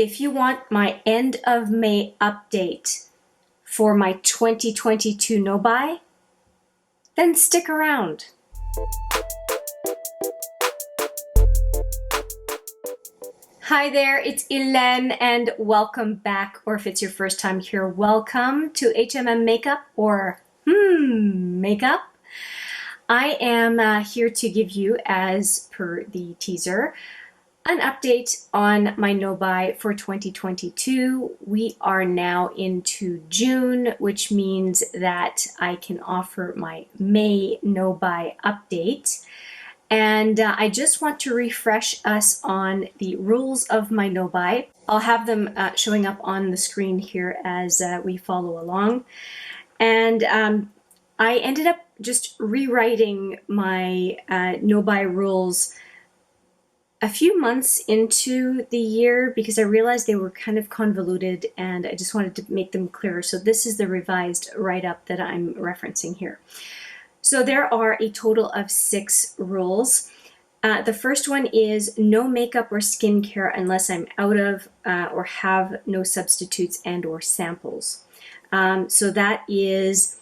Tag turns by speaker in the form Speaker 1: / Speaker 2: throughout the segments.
Speaker 1: If you want my end of May update for my 2022 no buy, then stick around. Hi there, it's Hélène and welcome back, or if it's your first time here, welcome to HMM Makeup or Makeup. I am here to give you, as per the teaser, an update on my no buy for 2022. We are now into June, which means that I can offer my May no buy update. And I just want to refresh us on the rules of my no buy. I'll have them showing up on the screen here as we follow along. And I ended up just rewriting my no buy rules a few months into the year because I realized they were kind of convoluted and I just wanted to make them clearer. So this is the revised write-up that I'm referencing here. So there are a total of 6 rules. The first one is no makeup or skincare unless I'm out of or have no substitutes and or samples. So that is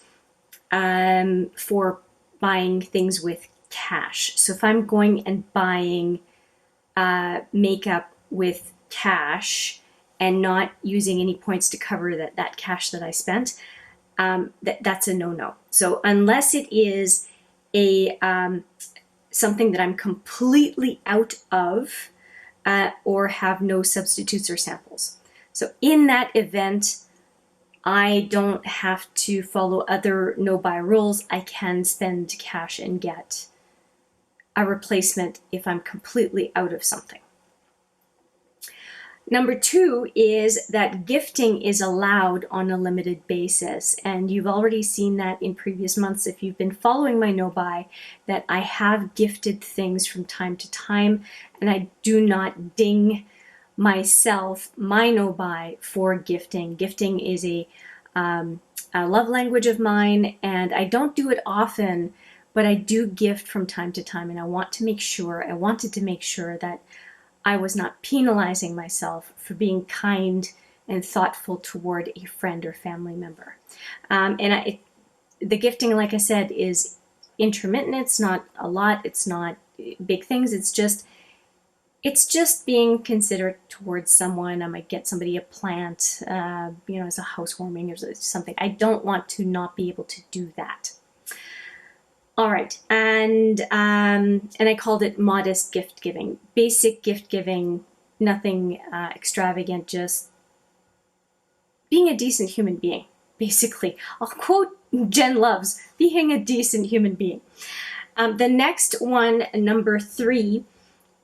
Speaker 1: for buying things with cash. So if I'm going and buying makeup with cash and not using any points to cover that cash that I spent, that's a no-no. So unless it is a something that I'm completely out of or have no substitutes or samples. So in that event, I don't have to follow other no-buy rules. I can spend cash and get a replacement if I'm completely out of something. Number 2 is that gifting is allowed on a limited basis, and you've already seen that in previous months if you've been following my no buy, that I have gifted things from time to time, and I do not ding myself my no buy for gifting. Gifting is a love language of mine, and I don't do it often, but I do gift from time to time, and I wanted to make sure that I was not penalizing myself for being kind and thoughtful toward a friend or family member. The gifting, like I said, is intermittent. It's not a lot. It's not big things. It's just being considerate towards someone. I might get somebody a plant, as a housewarming or something. I don't want to not be able to do that. All right, and I called it modest gift giving, basic gift giving, nothing extravagant, just being a decent human being, basically. I'll quote Jen Loves, being a decent human being. The next one, number 3,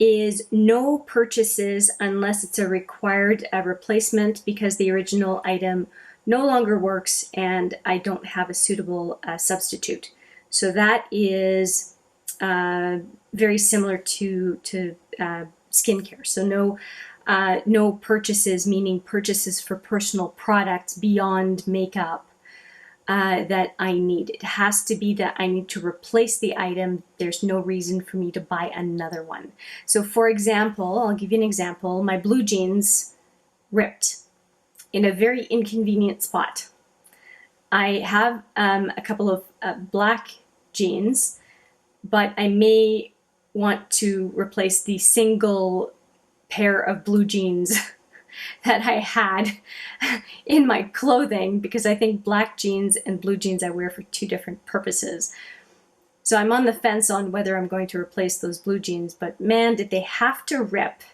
Speaker 1: is no purchases unless it's a required replacement because the original item no longer works and I don't have a suitable substitute. So that is very similar to skincare. So no purchases, meaning purchases for personal products beyond makeup that I need. It has to be that I need to replace the item. There's no reason for me to buy another one. So for example, I'll give you an example. My blue jeans ripped in a very inconvenient spot. I have a couple of black jeans, but I may want to replace the single pair of blue jeans that I had in my clothing because I think black jeans and blue jeans I wear for 2 different purposes. So I'm on the fence on whether I'm going to replace those blue jeans, but man, did they have to rip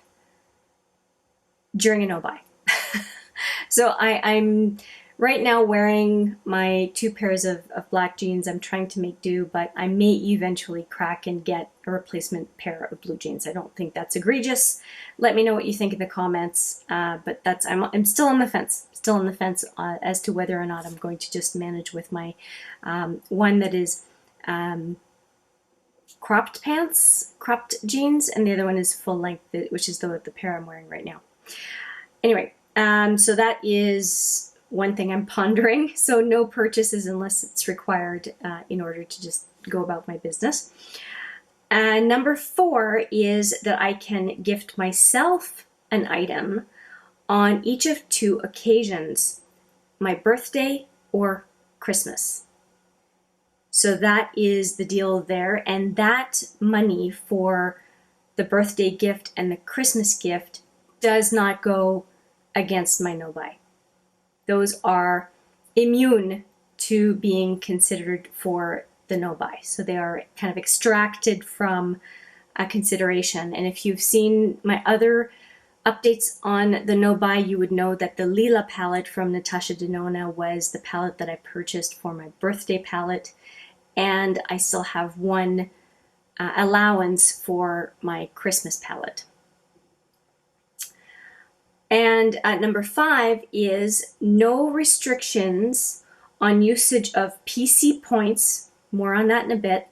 Speaker 1: during a no-buy. So I'm right now wearing my 2 pairs of black jeans. I'm trying to make do, but I may eventually crack and get a replacement pair of blue jeans. I don't think that's egregious. Let me know what you think in the comments, but I'm still on the fence. As to whether or not I'm going to just manage with my one that is cropped jeans, and the other one is full length, which is the pair I'm wearing right now. Anyway, so that is one thing I'm pondering. So no purchases unless it's required in order to just go about my business. Number 4 is that I can gift myself an item on each of two occasions, my birthday or Christmas. So that is the deal there. And that money for the birthday gift and the Christmas gift does not go against my no-buy. Those are immune to being considered for the no-buy. So they are kind of extracted from a consideration. And if you've seen my other updates on the no-buy, you would know that the Lila palette from Natasha Denona was the palette that I purchased for my birthday palette. And I still have one allowance for my Christmas palette. And number 5 is no restrictions on usage of PC points, more on that in a bit,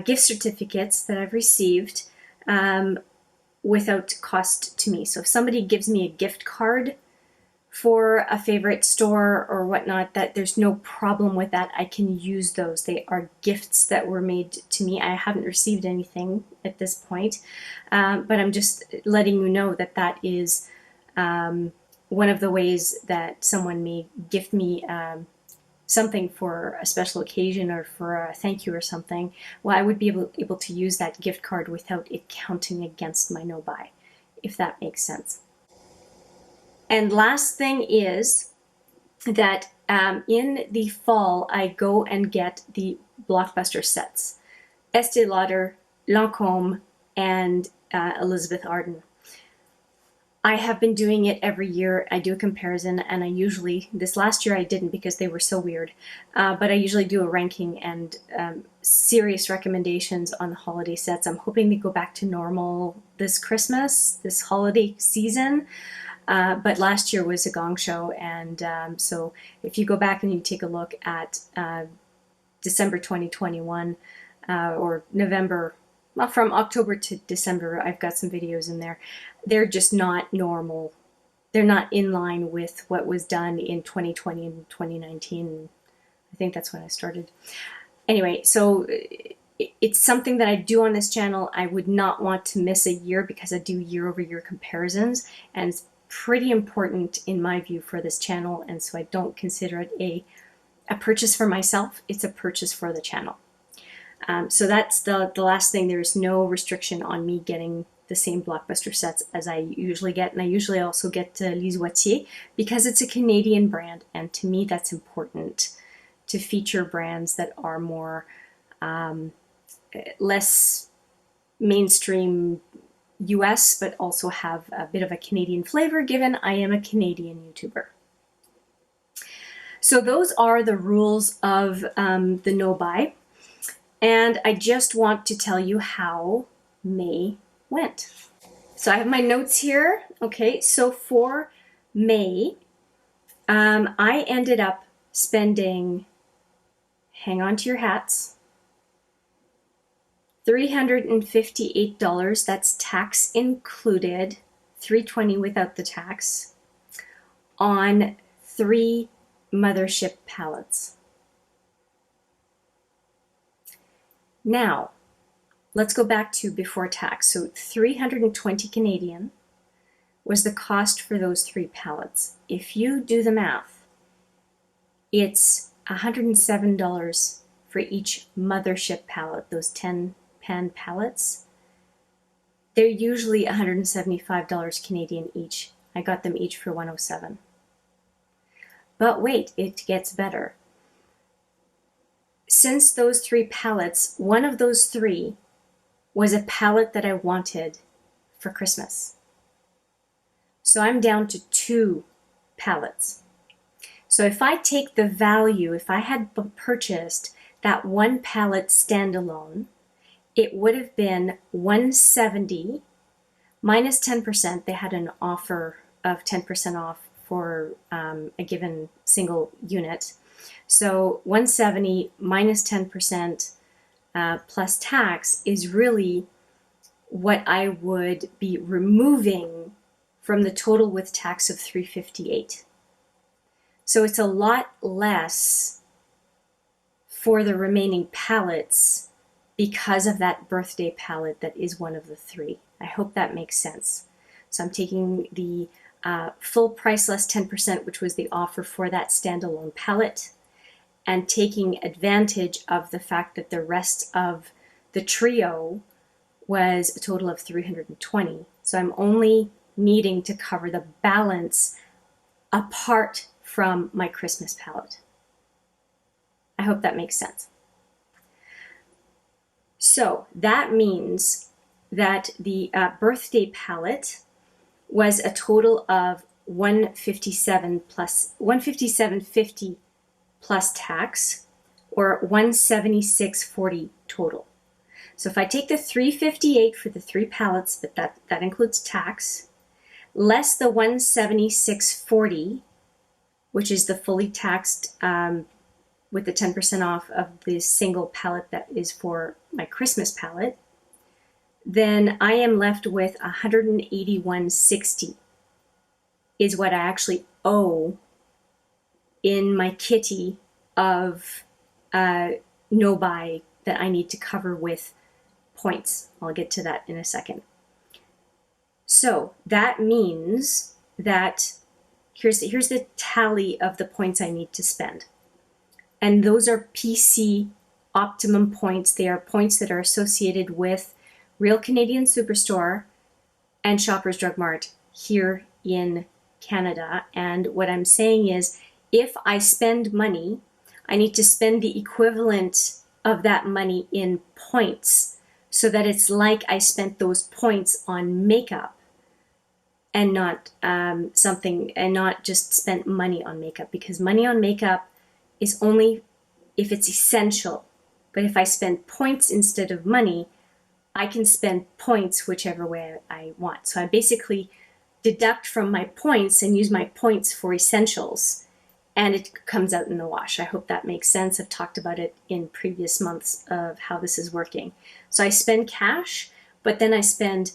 Speaker 1: gift certificates that I've received without cost to me. So if somebody gives me a gift card for a favorite store or whatnot, that there's no problem with that. I can use those. They are gifts that were made to me. I haven't received anything at this point, but I'm just letting you know that that is one of the ways that someone may gift me something for a special occasion or for a thank you or something. Well, I would be able to use that gift card without it counting against my no-buy, if that makes sense. And last thing is that in the fall, I go and get the blockbuster sets. Estee Lauder, Lancôme, and Elizabeth Arden. I have been doing it every year. I do a comparison, and I usually, this last year I didn't because they were so weird, but I usually do a ranking and serious recommendations on the holiday sets. I'm hoping to go back to normal this Christmas, this holiday season. But last year was a gong show, and so if you go back and you take a look at December 2021 or November, well, from October to December, I've got some videos in there. They're just not normal. They're not in line with what was done in 2020 and 2019. I think that's when I started. Anyway, so it's something that I do on this channel. I would not want to miss a year because I do year-over-year comparisons, and it's pretty important in my view for this channel, and so I don't consider it a purchase for myself. It's a purchase for the channel. So that's the last thing. There's no restriction on me getting the same blockbuster sets as I usually get, and I usually also get Lise Wattier because it's a Canadian brand, and to me that's important to feature brands that are more less mainstream US, but also have a bit of a Canadian flavor, given I am a Canadian YouTuber. So those are the rules of the no-buy, and I just want to tell you how May went. So I have my notes here. Okay, so for May, I ended up spending, hang on to your hats, $358, that's tax included, $320 without the tax, on 3 mothership palettes. Now, let's go back to before tax. So 320 Canadian was the cost for those 3 palettes. If you do the math, it's $107 for each mothership palette, those 10 pan palettes. They're usually $175 Canadian each. I got them each for $107. But wait, it gets better. Since those 3 palettes, one of those 3 was a palette that I wanted for Christmas. So I'm down to 2 palettes. So if I take the value, if I had purchased that 1 palette standalone, it would have been $170 minus 10%. They had an offer of 10% off for a given single unit. So $170 minus 10% plus tax is really what I would be removing from the total with tax of $358. So it's a lot less for the remaining palettes because of that birthday palette that is one of the 3. I hope that makes sense. So I'm taking the full price less 10%, which was the offer for that standalone palette, and taking advantage of the fact that the rest of the trio was a total of $320. So I'm only needing to cover the balance apart from my Christmas palette. I hope that makes sense. So that means that the birthday palette was a total of $157.50 plus tax, or $176.40 total. So if I take the $358 for the 3 palettes, but that includes tax, less the $176.40, which is the fully taxed with the 10% off of the single palette that is for my Christmas palette, then I am left with $181.60 is what I actually owe in my kitty of no buy that I need to cover with points. I'll get to that in a second. So that means that here's the tally of the points I need to spend. And those are PC optimum points. They are points that are associated with Real Canadian Superstore and Shoppers Drug Mart here in Canada. And what I'm saying is, if I spend money, I need to spend the equivalent of that money in points, so that it's like I spent those points on makeup and not not just spent money on makeup, because money on makeup is only if it's essential. But if I spend points instead of money, I can spend points whichever way I want. So I basically deduct from my points and use my points for essentials, and it comes out in the wash. I hope that makes sense. I've talked about it in previous months of how this is working. So I spend cash, but then I spend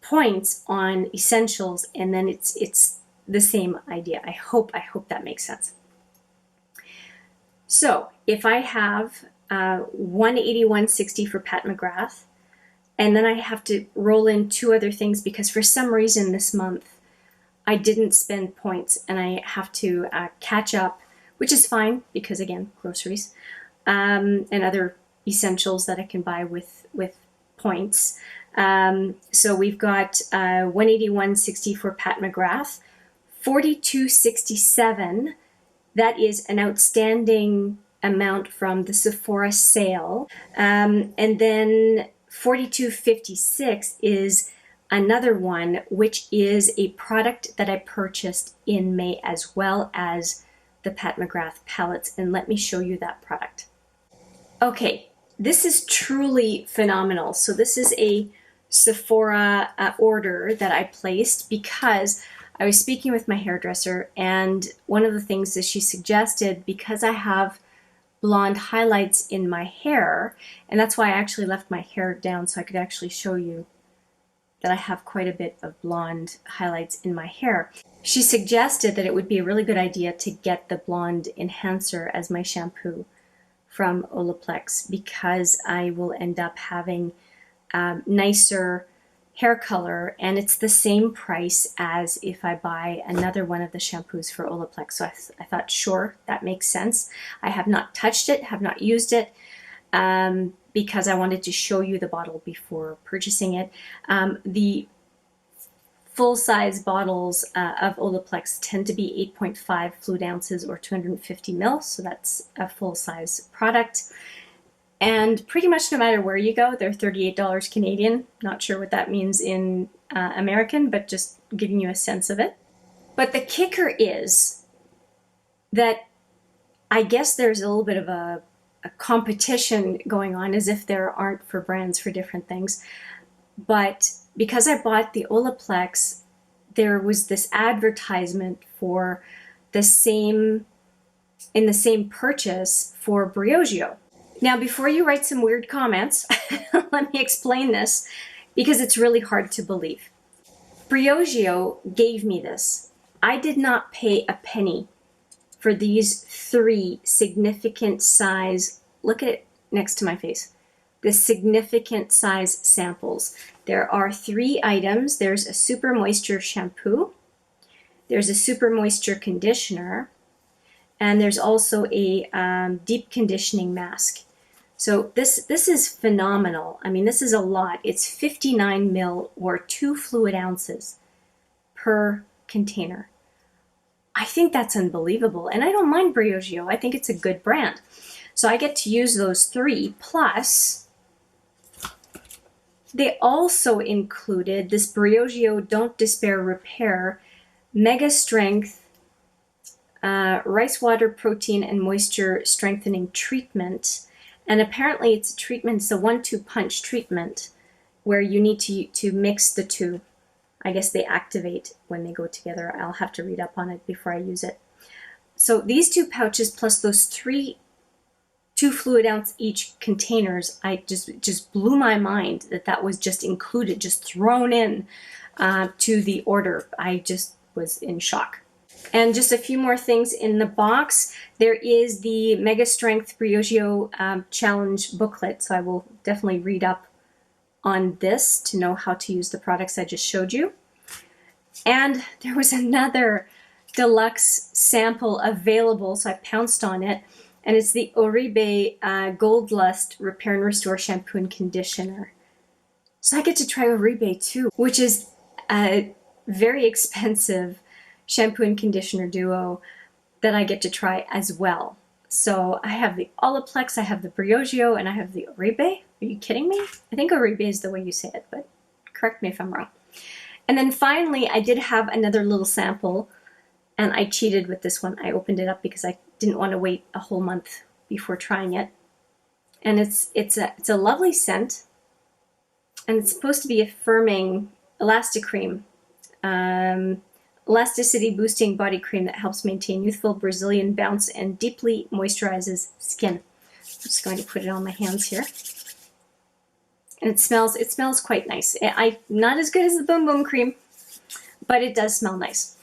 Speaker 1: points on essentials, and then it's the same idea. I hope that makes sense. So if I have $181.60 for Pat McGrath, and then I have to roll in 2 other things because for some reason this month I didn't spend points, and I have to catch up, which is fine because, again, groceries and other essentials that I can buy with points. So we've got $181.60 for Pat McGrath, $42.67. That is an outstanding amount from the Sephora sale. And then $42.56 is another one, which is a product that I purchased in May, as well as the Pat McGrath palettes. And let me show you that product. Okay, this is truly phenomenal. So this is a Sephora order that I placed because I was speaking with my hairdresser, and one of the things that she suggested, because I have blonde highlights in my hair, and that's why I actually left my hair down so I could actually show you that I have quite a bit of blonde highlights in my hair. She suggested that it would be a really good idea to get the Blonde Enhancer as my shampoo from Olaplex, because I will end up having nicer hair color, and it's the same price as if I buy another one of the shampoos for Olaplex. So I thought, sure, that makes sense. I have not touched it, have not used it, because I wanted to show you the bottle before purchasing it. The full-size bottles of Olaplex tend to be 8.5 fluid ounces or 250 ml, so that's a full-size product. And pretty much no matter where you go, they're $38 Canadian. Not sure what that means in American, but just giving you a sense of it. But the kicker is that I guess there's a little bit of a competition going on, as if there aren't for brands for different things. But because I bought the Olaplex, there was this advertisement for the same, in the same purchase for Briogeo. Now, before you write some weird comments, let me explain this, because it's really hard to believe. Briogeo gave me this. I did not pay a penny for these 3 significant size, look at it next to my face, the significant size samples. There are 3 items. There's a Super Moisture shampoo, There's a super moisture conditioner, and there's also a deep conditioning mask. So this is phenomenal. I mean, this is a lot. It's 59 ml or 2 fluid ounces per container. I think that's unbelievable. And I don't mind Briogeo. I think it's a good brand. So I get to use those 3, plus they also included this Briogeo Don't Despair Repair Mega Strength Rice Water Protein and Moisture Strengthening Treatment. And apparently it's a treatment, it's a 1-2 punch treatment where you need to mix the two. I guess they activate when they go together. I'll have to read up on it before I use it. So these 2 pouches plus those 3 2 fluid ounce each containers, I just blew my mind that was just included, just thrown in to the order. I just was in shock. And just a few more things in the box. There is the Mega Strength Briogeo Challenge booklet, so I will definitely read up on this to know how to use the products I just showed you. And there was another deluxe sample available, so I pounced on it, and it's the Rebate Gold Lust Repair and Restore Shampoo and Conditioner. So I get to try Rebate too, which is a very expensive shampoo and conditioner duo that I get to try as well. So I have the Olaplex, I have the Briogeo, and I have the Rebate. Are you kidding me? I think Rebate is the way you say it, but correct me if I'm wrong. And then finally, I did have another little sample, and I cheated with this one. I opened it up because I didn't want to wait a whole month before trying it. And it's a lovely scent, and it's supposed to be a firming elastic cream. Elasticity boosting body cream that helps maintain youthful Brazilian bounce and deeply moisturizes skin. I'm just going to put it on my hands here. And it smells quite nice. Not as good as the Boom Boom cream, but it does smell nice.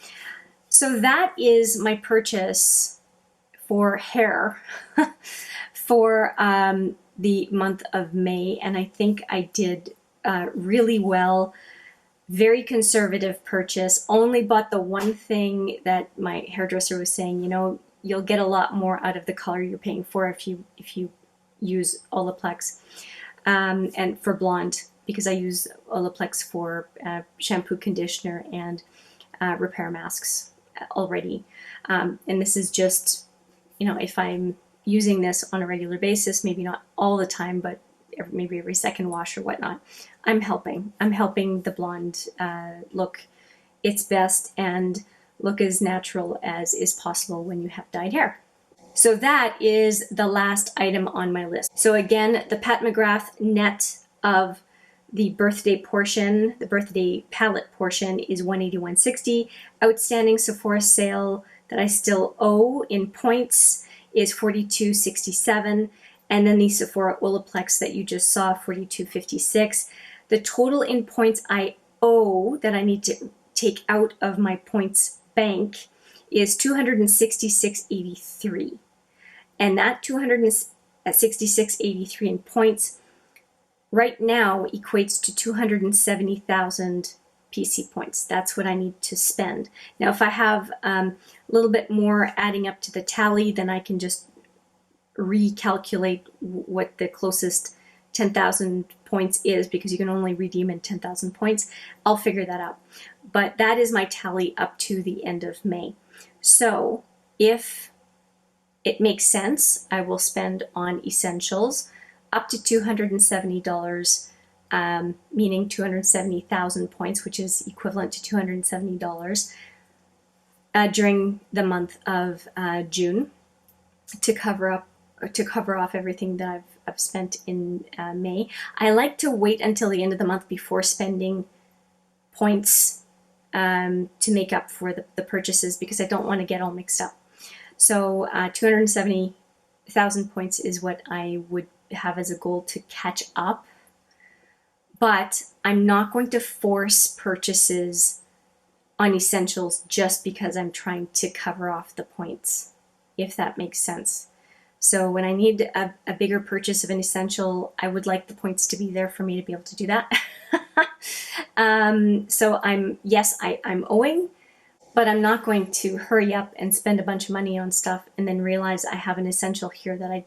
Speaker 1: So that is my purchase for hair for the month of May, and I think I did really well. Very conservative purchase. Only bought the one thing that my hairdresser was saying, you know, you'll get a lot more out of the color you're paying for if you use Olaplex. And for blonde, because I use Olaplex for shampoo, conditioner, and repair masks already. And this is just, you know, if I'm using this on a regular basis, maybe not all the time, but maybe every second wash or whatnot, I'm helping the blonde look its best and look as natural as is possible when you have dyed hair. So that is the last item on my list. So again, the Pat McGrath net of the birthday portion, the birthday palette portion, is $181.60. Outstanding Sephora sale that I still owe in points is $42.67. And then the Sephora Olaplex that you just saw, $42.56. The total in points I owe that I need to take out of my points bank is $266.83. And that $266.83 in points right now equates to 270,000 PC points. That's what I need to spend. Now, if I have a little bit more adding up to the tally, then I can just recalculate what the closest 10,000 points is, because you can only redeem in 10,000 points. I'll figure that out. But that is my tally up to the end of May. So if it makes sense, I will spend on essentials up to $270, meaning 270,000 points, which is equivalent to $270 during the month of June to cover off everything that I've spent in May. I like to wait until the end of the month before spending points to make up for the purchases, because I don't want to get all mixed up. So 270,000 points is what I would have as a goal to catch up. But I'm not going to force purchases on essentials just because I'm trying to cover off the points, if that makes sense. So when I need a bigger purchase of an essential, I would like the points to be there for me to be able to do that. So I'm owing, but I'm not going to hurry up and spend a bunch of money on stuff and then realize I have an essential here that I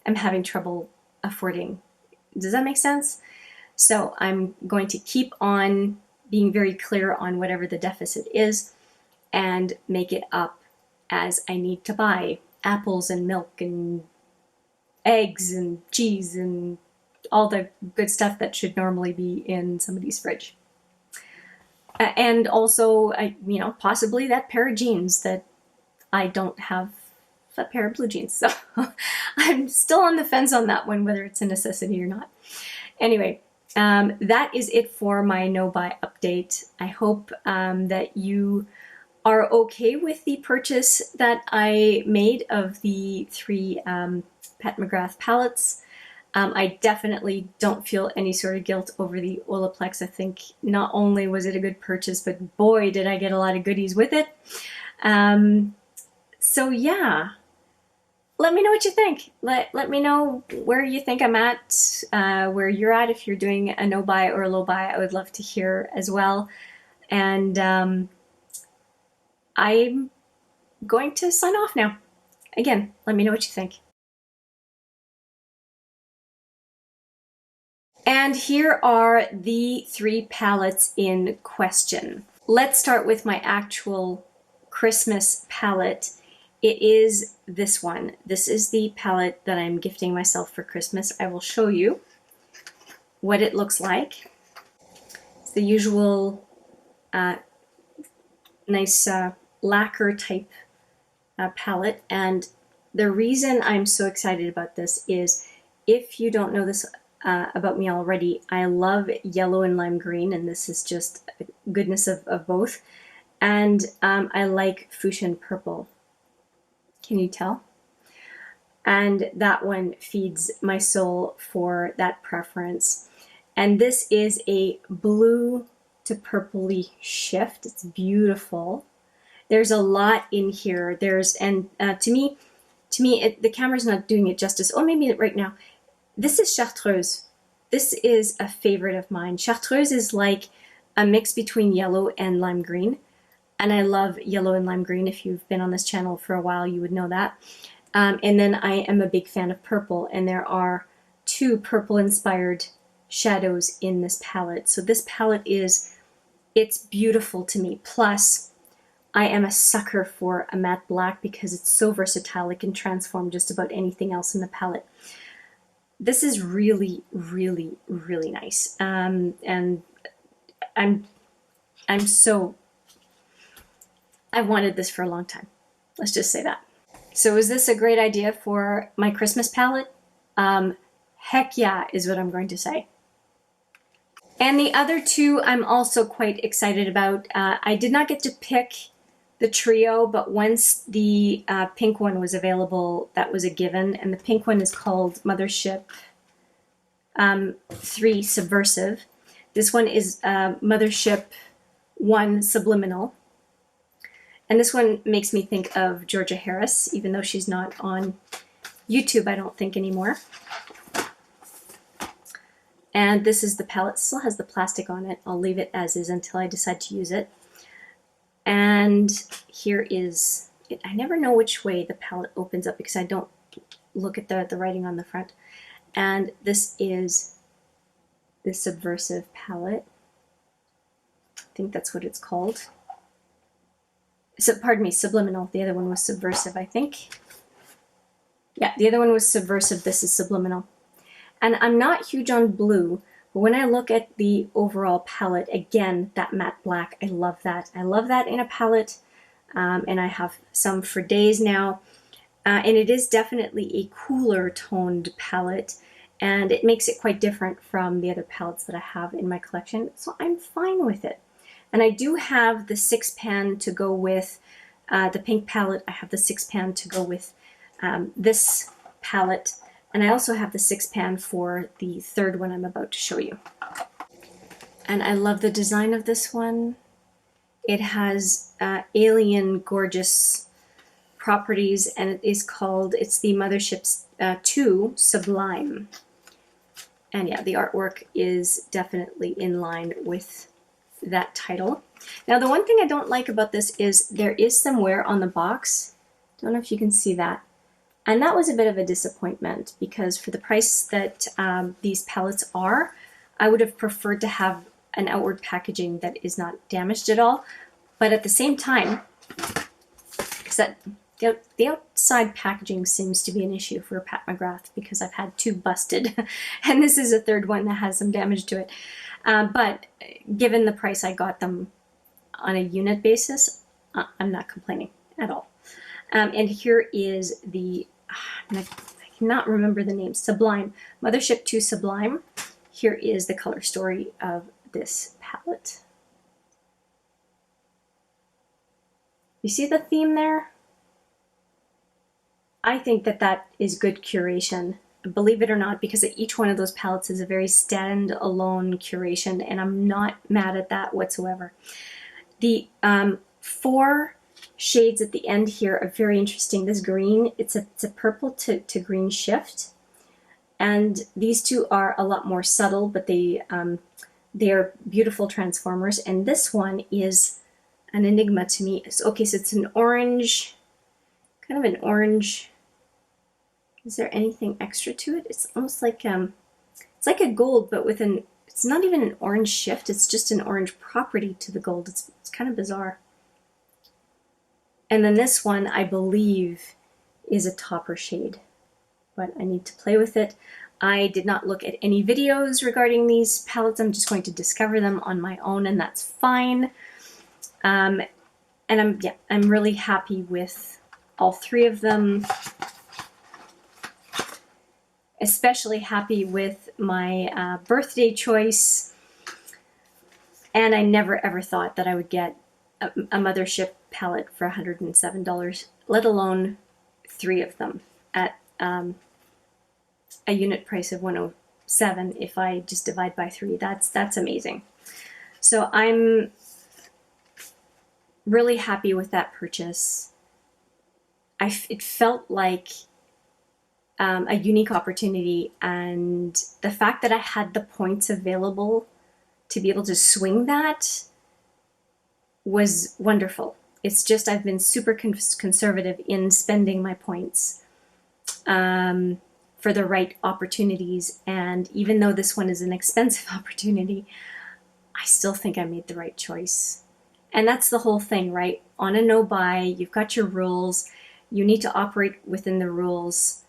Speaker 1: am having trouble affording. Does that make sense? So I'm going to keep on being very clear on whatever the deficit is and make it up as I need to buy apples and milk and eggs and cheese and all the good stuff that should normally be in somebody's fridge. And also, possibly that pair of jeans that I don't have, a pair of blue jeans. So I'm still on the fence on that one, whether it's a necessity or not. Anyway, that is it for my no-buy update. I hope that you are okay with the purchase that I made of the 3 Pat McGrath palettes. I definitely don't feel any sort of guilt over the Olaplex. I think not only was it a good purchase, but boy, did I get a lot of goodies with it. So yeah, let me know what you think. Let me know where you think I'm at, where you're at. If you're doing a no-buy or a low-buy, I would love to hear as well. And I'm going to sign off now. Again, let me know what you think. And here are the 3 palettes in question. Let's start with my actual Christmas palette. It is this one. This is the palette that I'm gifting myself for Christmas. I will show you what it looks like. It's the usual nice lacquer type palette. And the reason I'm so excited about this is, if you don't know this about me already, I love yellow and lime green, and this is just goodness of both. And I like fuchsia and purple. Can you tell? And that one feeds my soul for that preference. And this is a blue to purpley shift. It's beautiful. There's a lot in here. To me, the camera's not doing it justice. Oh, maybe right now. This is Chartreuse. This is a favorite of mine. Chartreuse is like a mix between yellow and lime green. And I love yellow and lime green. If you've been on this channel for a while, you would know that. And then I am a big fan of purple. And there are 2 purple-inspired shadows in this palette. So this palette it's beautiful to me. Plus, I am a sucker for a matte black because it's so versatile. It can transform just about anything else in the palette. This is really, really, really nice. And I've wanted this for a long time. Let's just say that. So is this a great idea for my Christmas palette? Heck yeah, is what I'm going to say. And the other 2 I'm also quite excited about. I did not get to pick the trio, but once the pink one was available, that was a given. And the pink one is called Mothership 3 Subversive. This one is Mothership 1 Subliminal. And this one makes me think of Georgia Harris, even though she's not on YouTube, I don't think, anymore. And this is the palette. It still has the plastic on it. I'll leave it as is until I decide to use it. And here is it. I never know which way the palette opens up because I don't look at the writing on the front. And this is the Subversive palette. I think that's what it's called. So, pardon me, Subliminal. The other one was Subversive, I think. Yeah, the other one was Subversive. This is Subliminal. And I'm not huge on blue, but when I look at the overall palette, again, that matte black, I love that. I love that in a palette, and I have some for days now. And it is definitely a cooler toned palette, and it makes it quite different from the other palettes that I have in my collection, so I'm fine with it. And I do have the 6-pan to go with the pink palette. I have the 6-pan to go with this palette. And I also have the 6-pan for the third one I'm about to show you. And I love the design of this one. It has alien gorgeous properties, and it's the Mothership 2 Sublime. And yeah, the artwork is definitely in line with that title. Now, the one thing I don't like about this is there is some wear on the box. Don't know if you can see that. And that was a bit of a disappointment because for the price that these palettes are, I would have preferred to have an outward packaging that is not damaged at all. But at the same time, because the outside packaging seems to be an issue for Pat McGrath because I've had 2 busted and this is a 3rd one that has some damage to it. But given the price I got them on a unit basis, I'm not complaining at all. And here is the, I cannot remember the name, Sublime, Mothership 2 Sublime. Here is the color story of this palette. You see the theme there? I think that that is good curation, believe it or not, because each one of those palettes is a very stand-alone curation, and I'm not mad at that whatsoever. The 4 shades at the end here are very interesting. This green, it's a purple to green shift, and these 2 are a lot more subtle, but they are beautiful transformers, and this one is an enigma to me. Okay, so it's an orange, kind of an orange. Is there anything extra to it? It's almost like it's like a gold, but with an, it's not even an orange shift, it's just an orange property to the gold. It's kind of bizarre. And then this one, I believe, is a topper shade, but I need to play with it. I did not look at any videos regarding these palettes. I'm just going to discover them on my own, and that's fine. And I'm really happy with all 3 of them. Especially happy with my birthday choice, and I never ever thought that I would get a Mothership palette for $107, let alone 3 of them at a unit price of $107. If I just divide by 3, that's amazing. So I'm really happy with that purchase. It felt like a unique opportunity, and the fact that I had the points available to be able to swing that was wonderful. It's just I've been super conservative in spending my points for the right opportunities, and even though this one is an expensive opportunity, I still think I made the right choice. And that's the whole thing, right? On a no-buy, you've got your rules, you need to operate within the rules,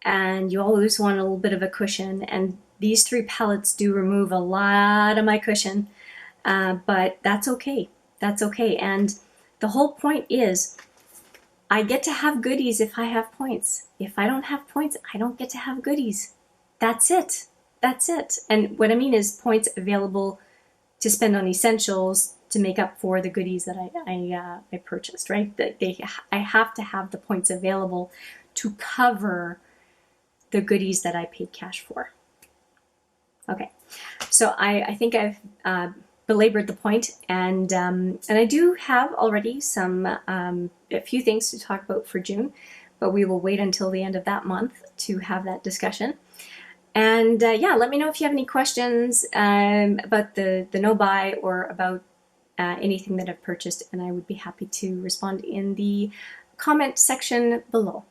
Speaker 1: and you always want a little bit of a cushion, and these 3 palettes do remove a lot of my cushion, but that's okay. That's okay. And the whole point is I get to have goodies if I have points. If I don't have points, I don't get to have goodies. That's it. That's it. And what I mean is points available to spend on essentials to make up for the goodies that I purchased, right? I have to have the points available to cover the goodies that I paid cash for. Okay, so I think I've belabored the point, and I do have already a few things to talk about for June, but we will wait until the end of that month to have that discussion. And yeah, let me know if you have any questions about the no-buy or about anything that I've purchased, and I would be happy to respond in the comment section below.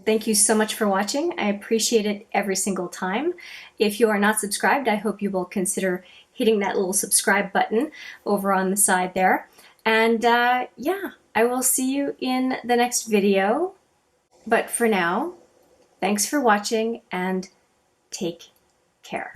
Speaker 1: Thank you so much for watching. I appreciate it every single time. If you are not subscribed, I hope you will consider hitting that little subscribe button over on the side there. And yeah, I will see you in the next video. But for now, thanks for watching and take care.